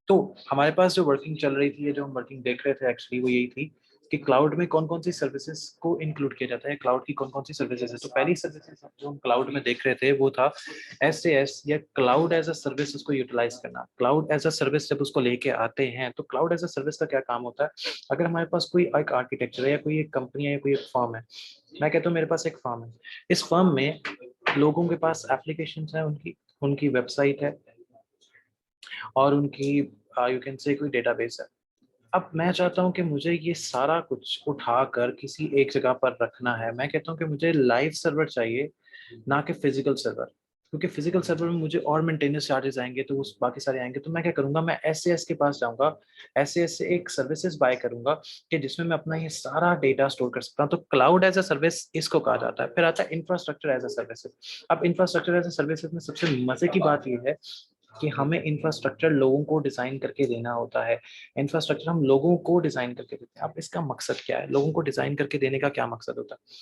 तो हमारे पास जो वर्किंग चल रही थी, जो हम वर्किंग देख रहे थे एक्चुअली, वो यही थी कि क्लाउड में कौन कौन सी सर्विसेज को इंक्लूड किया जाता है, क्लाउड की कौन कौन सी सर्विसेज है। तो पहली सर्विसेज जो हम क्लाउड में देख रहे थे वो था एसएएस या क्लाउड एज अ सर्विस। उसको यूटिलाइज करना, क्लाउड एज अ सर्विस जब उसको लेके आते हैं तो क्लाउड एज अ सर्विस का क्या काम होता है। अगर हमारे पास कोई एक आर्किटेक्चर है या कोई एक कंपनी है या कोई एक फर्म है, मैं कहता हूँ मेरे पास एक फर्म है, इस फर्म में लोगों के पास एप्लीकेशन है, उनकी उनकी वेबसाइट है और उनकी यू कैन से कोई डेटाबेस है। अब मैं चाहता हूं कि मुझे ये सारा कुछ उठाकर किसी एक जगह पर रखना है। मैं कहता हूं कि मुझे लाइव सर्वर चाहिए, ना कि फिजिकल सर्वर, क्योंकि फिजिकल सर्वर में मुझे और मेंटेनेंस चार्जेस आएंगे, तो उस बाकी सारे आएंगे। तो मैं क्या करूंगा, मैं एसएएस के पास जाऊंगा, एसएएस से एक सर्विसेज बाय करूंगा कि जिसमें मैं अपना ये सारा डेटा स्टोर कर सकता हूँ। तो क्लाउड एज अ सर्विस इसको कहा जाता है। फिर आता है इंफ्रास्ट्रक्चर एज अ सर्विसेज। अब इंफ्रास्ट्रक्चर एज अ सर्विसेज में सबसे मजे की बात यह है कि हमें इंफ्रास्ट्रक्चर लोगों को डिजाइन करके देना होता है। इंफ्रास्ट्रक्चर हम लोगों को डिजाइन करके देते हैं। अब इसका मकसद क्या है, लोगों को डिजाइन करके देने का क्या मकसद होता है।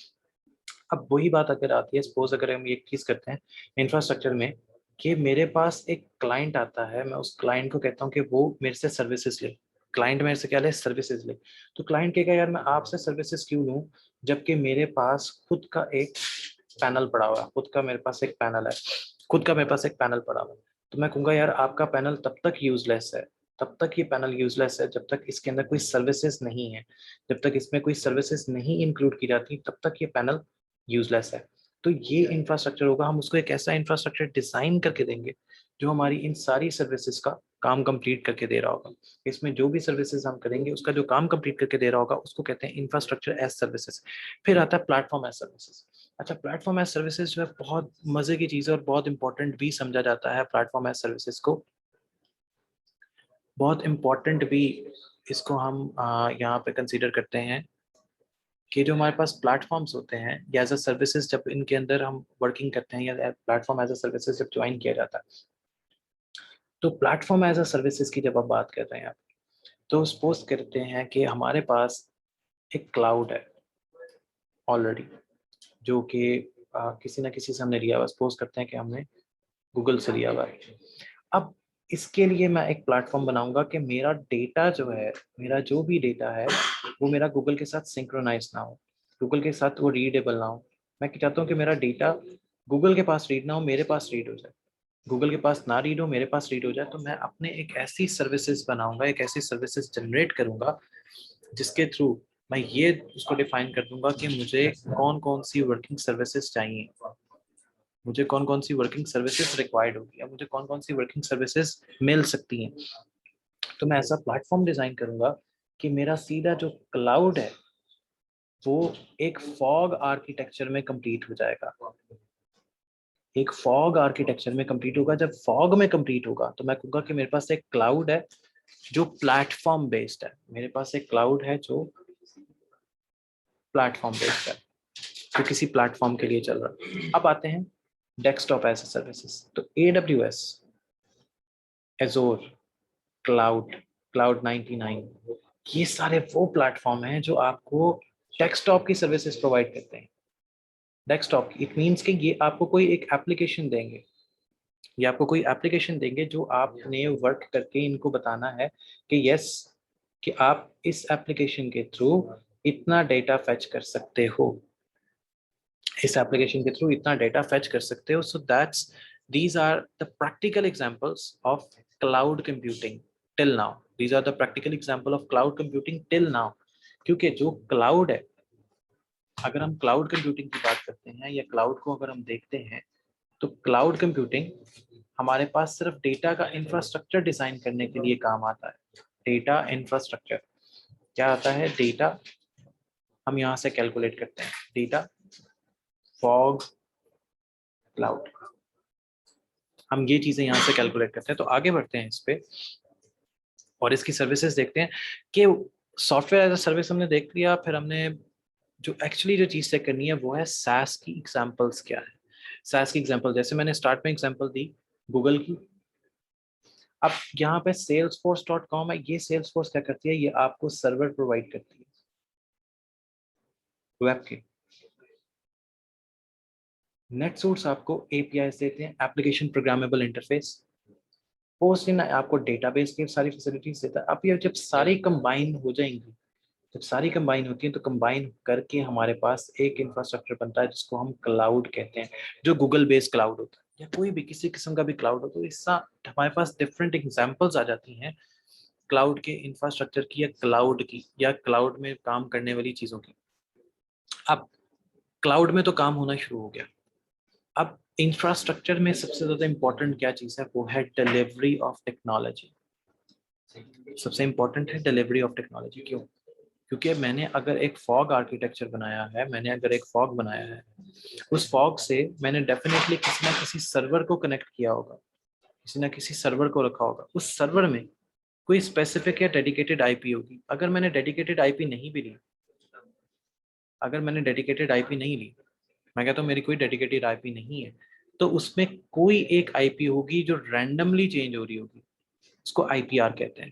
अब वही बात अगर आती है, सपोज अगर हम ये चीज करते हैं इंफ्रास्ट्रक्चर में कि मेरे पास एक क्लाइंट आता है, मैं उस क्लाइंट को कहता हूँ कि वो मेरे से सर्विसेज ले। क्लाइंट मेरे से क्या ले, सर्विसेज ले। तो क्लाइंट कहेगा यार मैं आपसे सर्विसेज क्यों लूँ, जबकि मेरे पास खुद का एक पैनल पड़ा हुआ है, खुद का मेरे पास एक पैनल है, खुद का मेरे पास एक पैनल पड़ा हुआ है। तो मैं कहूँगा यार आपका पैनल तब तक यूजलेस है, तब तक ये पैनल यूजलेस है जब तक इसके अंदर कोई सर्विसेज नहीं है। जब तक इसमें कोई सर्विसेज नहीं इंक्लूड की जाती तब तक ये पैनल यूजलेस है। तो ये इंफ्रास्ट्रक्चर होगा, हम उसको एक ऐसा इंफ्रास्ट्रक्चर डिजाइन करके देंगे जो हमारी इन सारी सर्विसेज का काम कंप्लीट करके दे रहा होगा। इसमें जो भी सर्विसेज हम करेंगे उसका जो काम कंप्लीट करके दे रहा होगा उसको कहते हैं इंफ्रास्ट्रक्चर एज सर्विसेज। फिर आता है प्लेटफॉर्म एज सर्विसेज। अच्छा, प्लेटफॉर्म एज सर्विसेज जो है बहुत मजे की चीज है और बहुत इंपॉर्टेंट भी समझा जाता है प्लेटफॉर्म एज सर्विसेज को, बहुत इंपॉर्टेंट भी इसको हम यहाँ पे कंसीडर करते हैं कि जो हमारे पास प्लेटफॉर्म्स होते हैं या एज अ सर्विसेज जब इनके अंदर हम वर्किंग करते हैं या प्लेटफॉर्म एज अ सर्विसेज जब ज्वाइन किया जाता है, तो प्लेटफॉर्म एज अ सर्विसेज की जब आप बात कर रहे हैं आप, तो सपोज करते हैं कि हमारे पास एक क्लाउड है ऑलरेडी, जो कि किसी ना किसी से हमने लिया हुआ। सपोज करते हैं कि हमने गूगल से लिया हुआ है। अब इसके लिए मैं एक प्लेटफॉर्म बनाऊंगा कि मेरा डेटा जो है, मेरा जो भी डेटा है वो मेरा गूगल के साथ सिंक्रोनाइज ना हो, गूगल के साथ वो रीडेबल ना हो। मैं चाहता हूँ कि मेरा डेटा गूगल के पास रीड ना हो, मेरे पास रीड हो जाए। गूगल के पास ना रीड हो, मेरे पास रीड हो जाए। तो मैं अपने एक ऐसी सर्विसेज बनाऊंगा, एक ऐसी सर्विसेज जनरेट करूंगा जिसके थ्रू मैं ये उसको डिफाइन कर दूंगा कि मुझे कौन कौन सी वर्किंग सर्विसेज चाहिए, मुझे कौन कौन सी वर्किंग सर्विसेज रिक्वायर्ड होगी, या मुझे कौन कौन सी वर्किंग सर्विसेज मिल सकती हैं। तो मैं ऐसा प्लेटफॉर्म डिजाइन करूंगा कि मेरा सीधा जो क्लाउड है वो एक फॉग आर्किटेक्चर में कंप्लीट हो जाएगा, एक फॉग आर्किटेक्चर में कंप्लीट होगा। जब फॉग में कंप्लीट होगा तो मैं कहूँगा कि मेरे पास एक क्लाउड है जो प्लेटफॉर्म बेस्ड है, मेरे पास एक क्लाउड है जो प्लेटफॉर्म बेस्ड है, जो किसी प्लेटफॉर्म के लिए चल रहा है। अब आते हैं डेस्कटॉप एज ए सर्विसेज। तो AWS, एजोर, क्लाउड, क्लाउड 99, ये सारे वो प्लेटफॉर्म हैं जो आपको डेस्कटॉप की सर्विसेज प्रोवाइड करते हैं। डेस्कटॉप इट मींस कि ये आपको कोई एक एप्लीकेशन देंगे, ये आपको कोई एप्लीकेशन देंगे जो आपने वर्क करके इनको बताना है कि यस, कि आप इस एप्लीकेशन के थ्रू इतना डेटा फेच कर सकते हो, इस एप्लीकेशन के थ्रू इतना डेटा फेच कर सकते हो। So that's, these are the practical examples of cloud computing till now. These are the practical example of cloud computing till now. क्योंकि जो क्लाउड है, अगर हम क्लाउड कंप्यूटिंग की बात करते हैं या क्लाउड को अगर हम देखते हैं, तो क्लाउड कंप्यूटिंग हमारे पास सिर्फ डेटा का इंफ्रास्ट्रक्चर डिजाइन करने के लिए काम आता है। डेटा इंफ्रास्ट्रक्चर क्या आता है, डेटा हम यहाँ से कैलकुलेट करते हैं, डेटा फॉग क्लाउड, हम ये चीजें यहाँ से कैलकुलेट करते हैं। तो आगे बढ़ते हैं इस पे और इसकी सर्विसेज देखते हैं कि सॉफ्टवेयर एज अ सर्विस हमने देख लिया। फिर हमने जो एक्चुअली जो चीज चेक करनी है वो है सास की एग्जांपल्स क्या है। सास की एग्जांपल जैसे मैंने स्टार्ट में एग्जांपल दी गूगल की। अब यहाँ पे salesforce.com है, ये salesforce क्या करती है, ये आपको सर्वर प्रोवाइड करती है वेब के। नेटसूट्स आपको API देते हैं, एप्लीकेशन प्रोग्रामेबल इंटरफेस। पोस्ट इन आपको डेटाबेस की सारी फैसिलिटीज देता है। अब ये जब सारी कंबाइन हो जाएंगी, जब सारी कंबाइन होती हैं तो कंबाइन करके हमारे पास एक इंफ्रास्ट्रक्चर बनता है जिसको हम क्लाउड कहते हैं, जो गूगल बेस्ड क्लाउड होता है या कोई भी किसी किस्म का भी क्लाउड हो। तो इसका हमारे पास डिफरेंट एग्जांपल्स आ जाती हैं क्लाउड के इंफ्रास्ट्रक्चर की या क्लाउड की या क्लाउड में काम करने वाली चीज़ों की। अब क्लाउड में तो काम होना शुरू हो गया। अब इंफ्रास्ट्रक्चर में सबसे ज़्यादा इंपॉर्टेंट क्या चीज़ है, वो है डिलीवरी ऑफ टेक्नोलॉजी। सबसे इंपॉर्टेंट है डिलीवरी ऑफ टेक्नोलॉजी। क्यों? क्योंकि मैंने अगर एक फॉग आर्किटेक्चर बनाया है, मैंने अगर एक फॉग बनाया है, उस फॉग से मैंने डेफिनेटली किसी ना किसी सर्वर को कनेक्ट किया होगा, किसी ना किसी सर्वर को रखा होगा। उस सर्वर में कोई स्पेसिफिक या डेडिकेटेड आईपी होगी। अगर मैंने डेडिकेटेड आईपी नहीं भी ली, अगर मैंने डेडिकेटेड आईपी नहीं ली, मैं कहता हूँ मेरी कोई डेडिकेटेड आईपी नहीं है, तो उसमें कोई एक आईपी होगी जो रैंडमली चेंज हो रही होगी, उसको आईपीआर कहते हैं।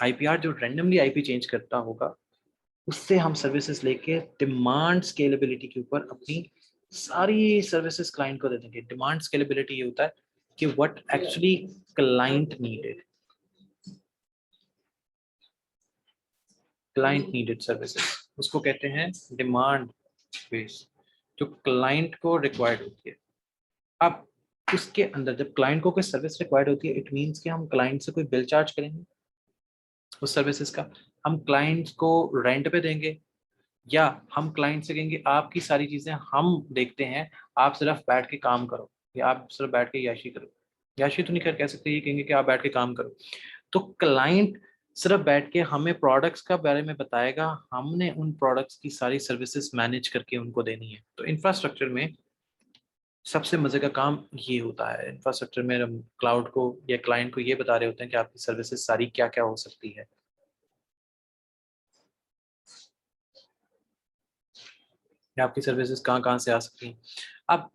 आईपीआर जो रैंडमली आईपी चेंज करता होगा, उससे हम सर्विसेज लेके डिमांड स्केलेबिलिटी के ऊपर अपनी सारी सर्विसेज क्लाइंट को दे देंगे। डिमांड स्केलेबिलिटी ये होता है कि what actually client needed, client needed services, उसको कहते हैं डिमांड बेस, जो क्लाइंट को रिक्वायर्ड होती है। अब उसके अंदर जब क्लाइंट को कोई सर्विस रिक्वायर्ड होती है, इट मीन्स कि हम क्लाइंट से कोई बिल चार्ज करेंगे उस सर्विसेज का, हम क्लाइंट को रेंट पे देंगे, या हम क्लाइंट से कहेंगे आपकी सारी चीजें हम देखते हैं, आप सिर्फ बैठ के काम करो, या आप सिर्फ बैठ के याशी करो। याशी तो नहीं कर कह सकते, ये कहेंगे कि आप बैठ के काम करो। तो क्लाइंट सिर्फ बैठ के हमें प्रोडक्ट्स का बारे में बताएगा, हमने उन प्रोडक्ट्स की सारी सर्विसेज मैनेज करके उनको देनी है। तो इंफ्रास्ट्रक्चर में सबसे मजे का काम ये होता है। इंफ्रास्ट्रक्चर में हम क्लाउड को या क्लाइंट को ये बता रहे होते हैं कि आपकी सर्विसेज सारी क्या क्या हो सकती है, या आपकी सर्विसेज कहाँ कहाँ से आ सकती हैं। अब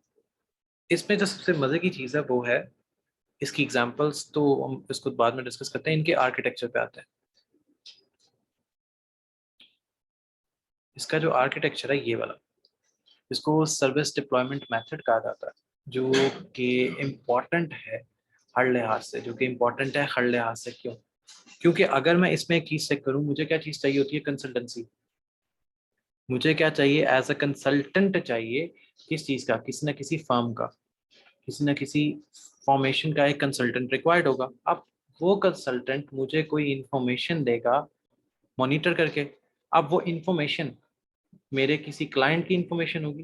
इसमें जो सबसे मजे की चीज़ है वो है इसकी एग्जांपल्स, तो हम इसको बाद में डिस्कस करते हैं। इनके आर्किटेक्चर पे आते हैं। इसका जो आर्किटेक्चर है ये वाला, इसको सर्विस डिप्लॉयमेंट मेथड कहा जाता है, जो कि इम्पॉर्टेंट है हर लिहाज से। जो कि इम्पॉर्टेंट है हर लिहाज से क्यों? क्योंकि अगर मैं इसमें एक चीज़ चेक करूँ, मुझे क्या चीज़ चाहिए होती है, कंसल्टेंसी। मुझे क्या चाहिए, एज अ कंसल्टेंट चाहिए किस चीज़ का, किसी न किसी फर्म का, किसी न किसी फॉर्मेशन का एक कंसल्टेंट रिक्वायर्ड होगा। अब वो कंसल्टेंट मुझे कोई इंफॉर्मेशन देगा मॉनिटर करके। अब वो इंफॉर्मेशन मेरे किसी क्लाइंट की इंफॉर्मेशन होगी,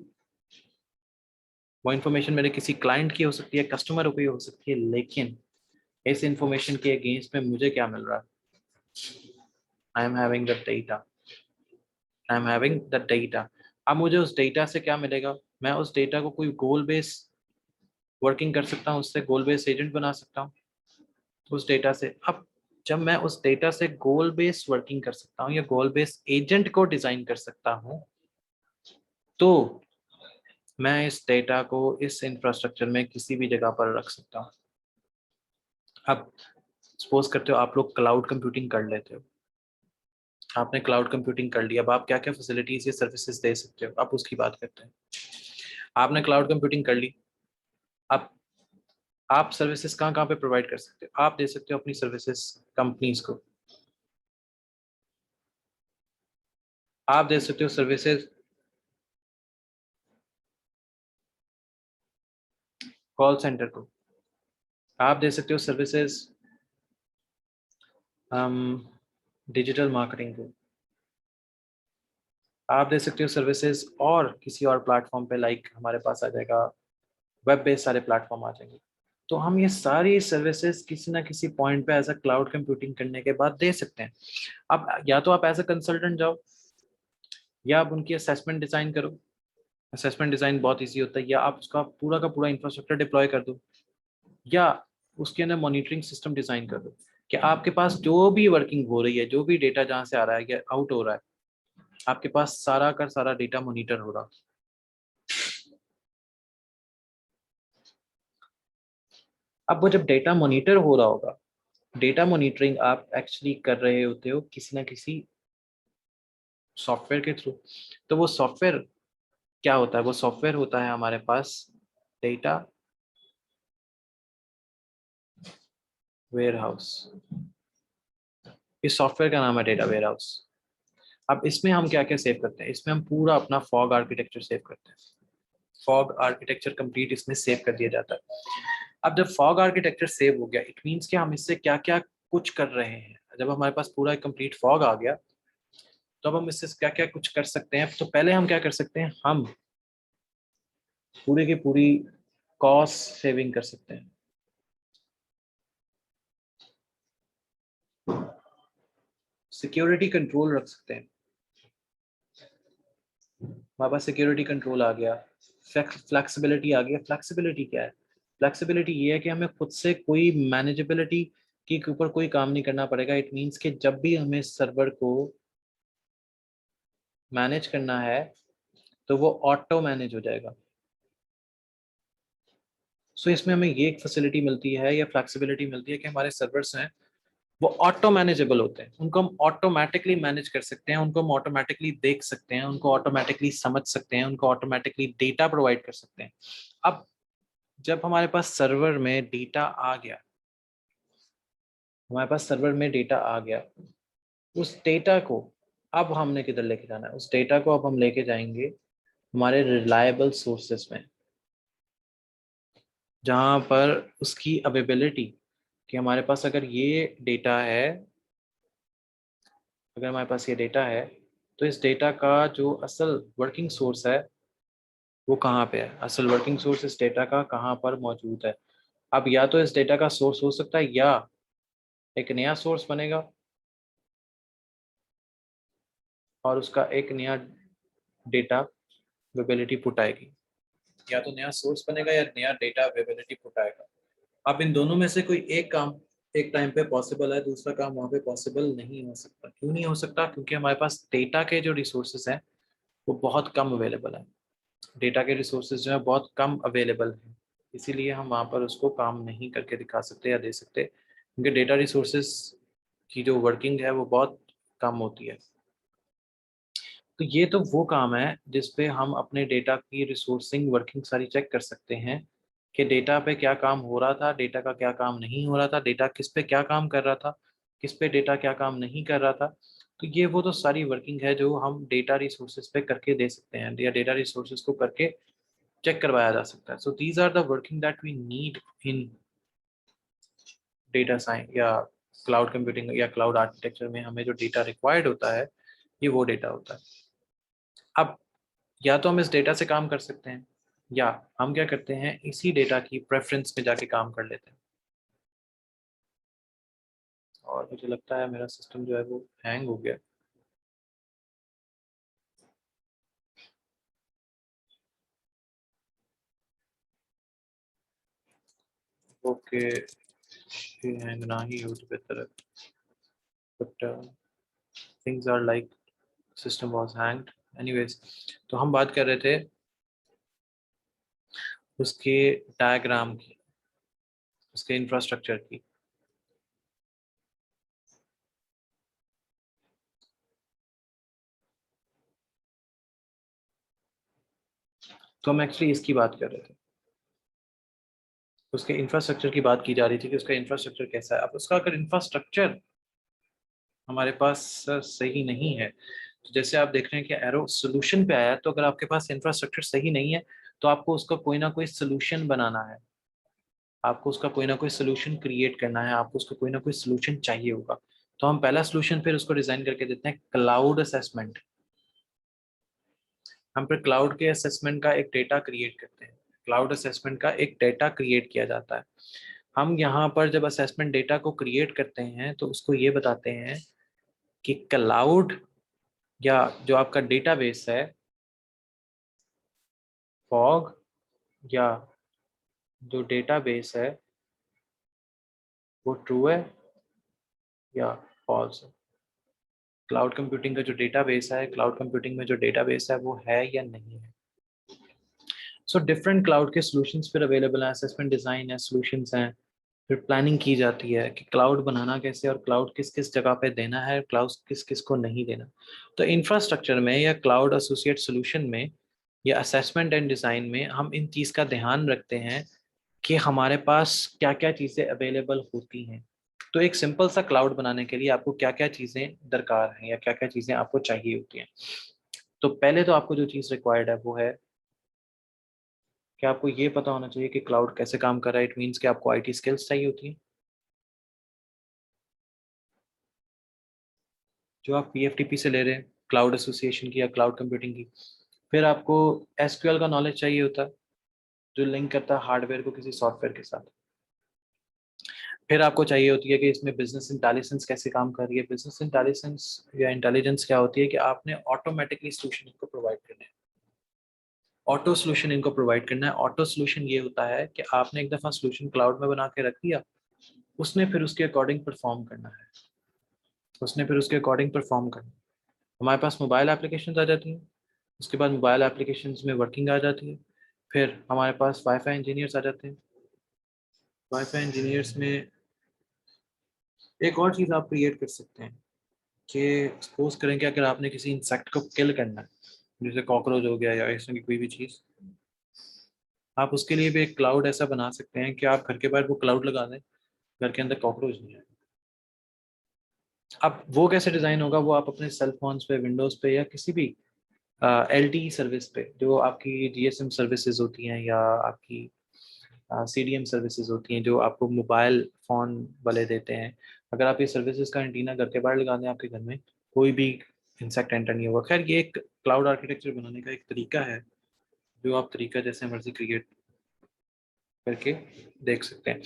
वो इंफॉर्मेशन मेरे किसी क्लाइंट की हो सकती है, कस्टमर की हो सकती है, लेकिन इस इंफॉर्मेशन के अगेंस्ट में मुझे क्या मिल रहा है? I am having the data, I am having the data. अब मुझे उस डेटा से क्या मिलेगा? मैं उस डेटा को कोई गोल बेस वर्किंग कर सकता हूँ, उससे गोल बेस एजेंट बना सकता हूँ उस डेटा से। अब जब मैं उस डेटा से गोल बेस वर्किंग कर सकता हूँ या गोल बेस एजेंट को डिजाइन कर सकता हूँ, तो मैं इस डेटा को इस इंफ्रास्ट्रक्चर में किसी भी जगह पर रख सकता हूँ। अब सपोज करते हो आप लोग क्लाउड कंप्यूटिंग कर लेते हो, आपने क्लाउड कंप्यूटिंग कर लिया, अब आप क्या क्या फैसिलिटीज या सर्विसेज दे सकते हो, आप उसकी बात करते हैं। आपने क्लाउड कंप्यूटिंग कर ली, अब आप सर्विसेज कहाँ कहाँ पे प्रोवाइड कर सकते हो? आप दे सकते हो अपनी सर्विसेज कंपनीज को, आप दे सकते हो सर्विसेज कॉल सेंटर को, आप दे सकते हो सर्विसेज डिजिटल मार्केटिंग को, आप दे सकते हो सर्विसेज और किसी और प्लेटफॉर्म पे, लाइक हमारे पास आ जाएगा वेब बेस्ड सारे प्लेटफॉर्म आ जाएंगे। तो हम ये सारी सर्विसेज किसी ना किसी पॉइंट पे एज अ क्लाउड कंप्यूटिंग करने के बाद दे सकते हैं। अब या तो आप एज अ कंसल्टेंट जाओ, या आप उनकी असेसमेंट डिजाइन करो। असेसमेंट डिजाइन बहुत इजी होता है। या आप उसका पूरा का पूरा इंफ्रास्ट्रक्चर डिप्लॉय कर दो, या उसके अंदर मॉनिटरिंग सिस्टम डिजाइन कर दो कि आपके पास जो भी वर्किंग हो रही है, जो भी डेटा जहाँ से आ रहा है या आउट हो रहा है, आपके पास सारा का सारा डेटा मॉनिटर हो रहा। अब वो जब डेटा मॉनिटर हो रहा होगा, डेटा मॉनिटरिंग आप एक्चुअली कर रहे होते हो किसी ना किसी सॉफ्टवेयर के थ्रू। तो वो सॉफ्टवेयर क्या होता है? वो सॉफ्टवेयर होता है हमारे पास डेटा वेयर हाउस, इस सॉफ्टवेयर का नाम है डेटा वेयर हाउस। अब इसमें हम क्या क्या सेव करते हैं, इसमें हम पूरा अपना फॉग आर्किटेक्चर सेव करते हैं। फॉग आर्किटेक्चर कंप्लीट इसमें सेव कर दिया जाता है। अब जब फॉग आर्किटेक्चर सेव हो गया, इट मीन्स कि हम इससे क्या क्या कुछ कर रहे हैं। जब हमारे पास पूरा कंप्लीट फॉग आ गया, तो अब हम इससे क्या क्या कुछ कर सकते हैं। तो पहले हम क्या कर सकते हैं, हम पूरी की पूरी कॉस्ट सेविंग कर सकते हैं। सिक्योरिटी कंट्रोल रख सकते हैं। हमारे पास सिक्योरिटी कंट्रोल आ गया, फ्लेक्सिबिलिटी आ गया। फ्लेक्सिबिलिटी क्या है? फ्लेक्सिबिलिटी ये है कि हमें खुद से कोई मैनेजेबिलिटी के ऊपर कोई काम नहीं करना पड़ेगा। इट मीन्स कि जब भी हमें सर्वर को मैनेज करना है तो वो ऑटो मैनेज हो जाएगा। सो इसमें हमें ये एक फैसिलिटी मिलती है या फ्लेक्सिबिलिटी मिलती है कि हमारे सर्वर्स हैं वो ऑटो मैनेजेबल होते हैं। उनको हम ऑटोमेटिकली मैनेज कर सकते हैं, उनको हम ऑटोमेटिकली देख सकते हैं, उनको ऑटोमेटिकली समझ सकते हैं, उनको ऑटोमेटिकली डेटा प्रोवाइड कर सकते हैं। अब जब हमारे पास सर्वर में डेटा आ गया, हमारे पास सर्वर में डेटा आ गया, उस डेटा को अब हमने किधर लेके जाना है? उस डेटा को अब हम लेके जाएंगे हमारे रिलायबल सोर्सेस में, जहाँ पर उसकी अवेलेबिलिटी, कि हमारे पास अगर ये डेटा है, अगर हमारे पास ये डेटा है, तो इस डेटा का जो असल वर्किंग सोर्स है वो कहाँ पे है, असल वर्किंग सोर्स इस डेटा का कहाँ पर मौजूद है। अब या तो इस डेटा का सोर्स हो सकता है, या एक नया सोर्स बनेगा और उसका एक नया डेटा अवेलेबिलिटी पुट आएगी। या तो नया सोर्स बनेगा या नया डेटा अवेलेबिलिटी पुट आएगा। अब इन दोनों में से कोई एक काम एक टाइम पे पॉसिबल है, दूसरा काम वहाँ पे पॉसिबल नहीं हो सकता। क्यों नहीं हो सकता? क्योंकि हमारे पास डेटा के जो रिसोर्सेज हैं वो बहुत कम अवेलेबल है। डेटा के रिसोर्सेज जो है बहुत कम अवेलेबल हैं, इसीलिए हम वहाँ पर उसको काम नहीं करके दिखा सकते या दे सकते, क्योंकि डेटा रिसोर्सेज की जो वर्किंग है वो बहुत कम होती है। तो ये तो वो काम है जिसपे हम अपने डेटा की रिसोर्सिंग वर्किंग सारी चेक कर सकते हैं कि डेटा पे क्या काम हो रहा था, डेटा का क्या काम नहीं हो रहा था, डेटा किस पे क्या काम कर रहा था, किस पे डेटा क्या काम नहीं कर रहा था। तो ये वो तो सारी वर्किंग है जो हम डेटा रिसोर्सेज पे करके दे सकते हैं, या डेटा रिसोर्सेज को करके चेक करवाया जा सकता है। So these are the working that we need in data science या क्लाउड कंप्यूटिंग या क्लाउड आर्किटेक्चर में। हमें जो डेटा रिक्वायर्ड होता है ये वो डेटा होता है। अब या तो हम इस डेटा से काम कर सकते हैं, या हम क्या करते हैं, इसी डेटा की प्रेफरेंस में जाके काम कर लेते हैं। और मुझे लगता है मेरा सिस्टम जो है वो हैंग हो गया। ओके, ये हैंग ना ही हो तो बेहतर है, but things are like system was hanged anyways. तो हम बात कर रहे थे उसके डायग्राम की, उसके इंफ्रास्ट्रक्चर की। तो हम एक्चुअली इसकी बात कर रहे थे, उसके इंफ्रास्ट्रक्चर की बात की जा रही थी कि उसका इंफ्रास्ट्रक्चर कैसा है। अब उसका अगर इंफ्रास्ट्रक्चर हमारे पास सही नहीं है, तो जैसे आप देख रहे हैं कि एरो सोल्यूशन पे आया है, तो अगर आपके पास इंफ्रास्ट्रक्चर सही नहीं है तो आपको उसका कोई ना कोई सोल्यूशन बनाना है, आपको उसका कोई ना कोई सोल्यूशन क्रिएट करना है, आपको उसका कोई ना कोई सोल्यूशन चाहिए होगा। तो हम पहला सोल्यूशन फिर उसको डिजाइन करके देते हैं, क्लाउड असेसमेंट। हम फिर क्लाउड के असेसमेंट का एक डेटा क्रिएट करते हैं, क्लाउड असेसमेंट का एक डेटा क्रिएट किया जाता है। हम यहाँ पर जब असेसमेंट डेटा को क्रिएट करते हैं तो उसको ये बताते हैं कि क्लाउड या जो आपका डेटाबेस है, फॉग या जो डेटाबेस है वो ट्रू है या फॉल्स है। क्लाउड कंप्यूटिंग का जो डेटाबेस है, क्लाउड कंप्यूटिंग में जो डेटाबेस है वो है या नहीं है। सो डिफरेंट क्लाउड के सॉल्यूशंस फिर अवेलेबल हैं, असेसमेंट डिज़ाइन है, सॉल्यूशंस हैं। फिर प्लानिंग की जाती है कि क्लाउड बनाना कैसे और क्लाउड किस किस जगह पे देना है, क्लाउड किस किस को नहीं देना। तो इंफ्रास्ट्रक्चर में या क्लाउड एसोसिएट सॉल्यूशन में या असेसमेंट एंड डिज़ाइन में हम इन चीज़ का ध्यान रखते हैं कि हमारे पास क्या क्या चीज़ें अवेलेबल होती हैं। तो एक सिंपल सा क्लाउड बनाने के लिए आपको क्या क्या चीज़ें दरकार हैं या क्या क्या चीज़ें आपको चाहिए होती हैं। तो पहले तो आपको जो चीज़ रिक्वायर्ड है वो है कि आपको ये पता होना चाहिए कि क्लाउड कैसे काम कर रहा है। इट मीन्स कि आपको आईटी स्किल्स चाहिए होती हैं जो आप पीएफटीपी से ले रहे हैं, क्लाउड एसोसिएशन की या क्लाउड कंप्यूटिंग की। फिर आपको एसक्यूएल का नॉलेज चाहिए होता है जो लिंक करता है हार्डवेयर को किसी सॉफ्टवेयर के साथ। फिर आपको चाहिए होती है कि इसमें बिजनेस इंटेलिजेंस कैसे काम कर रही है। बिजनेस इंटेलिजेंस या इंटेलिजेंस क्या होती है कि आपने ऑटोमेटिकली सोल्यूशन इनको प्रोवाइड करना है, ऑटो सोल्यूशन इनको प्रोवाइड करना है। ऑटो सोल्यूशन ये होता है कि आपने एक दफ़ा सोल्यूशन क्लाउड में बना के रख दिया, उसने फिर उसके अकॉर्डिंग परफॉर्म करना है, उसने फिर उसके अकॉर्डिंग परफॉर्म करना है। हमारे पास मोबाइल एप्लीकेशंस आ जाती हैं, उसके बाद मोबाइल एप्लीकेशंस में वर्किंग आ जाती है। फिर हमारे पास वाईफाई इंजीनियर्स आ जाते हैं। वाईफाई इंजीनियर्स में एक और चीज़ आप क्रिएट कर सकते हैं कि सपोज करें कि अगर आपने किसी इंसेक्ट को किल करना है, जैसे कॉकरोच हो गया या ऐसे की कोई भी चीज़, आप उसके लिए भी एक क्लाउड ऐसा बना सकते हैं कि आप घर के बाहर वो क्लाउड लगा दें, घर के अंदर कॉकरोच नहीं आए। अब वो कैसे डिज़ाइन होगा, वो आप अपने सेल फोन्स पे, विंडोज़ पे या किसी भी एलटीई सर्विस पे, जो आपकी जीएसएम सर्विसेज होती हैं या आपकी सीडीएम सर्विसेज होती हैं जो आपको मोबाइल फ़ोन वाले देते हैं, अगर आप ये सर्विसेज का एंटीना घर के बाहर लगा दें आपके घर में, कोई भी इंसेक्ट एंटर नहीं होगा। खैर ये एक क्लाउड आर्किटेक्चर बनाने का एक तरीका है जो आप तरीका जैसे मर्जी क्रिएट करके देख सकते हैं,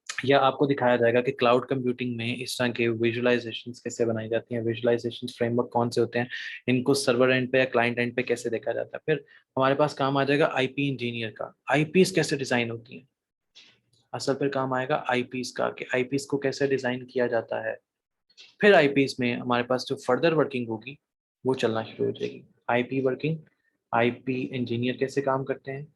या आपको दिखाया जाएगा कि क्लाउड कंप्यूटिंग में इस तरह के विजुअलाइजेशंस कैसे बनाई जाती हैं, विजुअलाइजेशन फ्रेमवर्क कौन से होते हैं, इनको सर्वर एंड पे या क्लाइंट एंड पे कैसे देखा जाता है। फिर हमारे पास काम आ जाएगा आईपी इंजीनियर का, आईपीस कैसे डिज़ाइन होती हैं। असल पर काम आएगा आईपीस का कि आईपीस को कैसे डिज़ाइन किया जाता है। फिर आईपीस में हमारे पास जो फर्दर वर्किंग होगी वो चलना शुरू हो जाएगी। आईपी वर्किंग, आईपी इंजीनियर कैसे काम करते हैं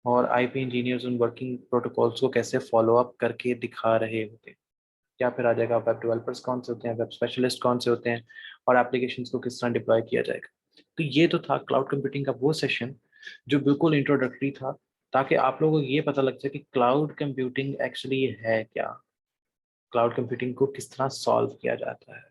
और आईपी इंजीनियर्स उन वर्किंग प्रोटोकॉल्स को कैसे फॉलो अप करके दिखा रहे होते हैं। क्या फिर आ जाएगा वेब डेवलपर्स कौन से होते हैं, वेब स्पेशलिस्ट कौन से होते हैं और एप्लीकेशंस को किस तरह डिप्लॉय किया जाएगा। तो ये तो था क्लाउड कंप्यूटिंग का वो सेशन जो बिल्कुल इंट्रोडक्टरी था, ताकि आप लोगों को ये पता लग जाए कि क्लाउड कंप्यूटिंग एक्चुअली है क्या, क्लाउड कंप्यूटिंग को किस तरह सॉल्व किया जाता है।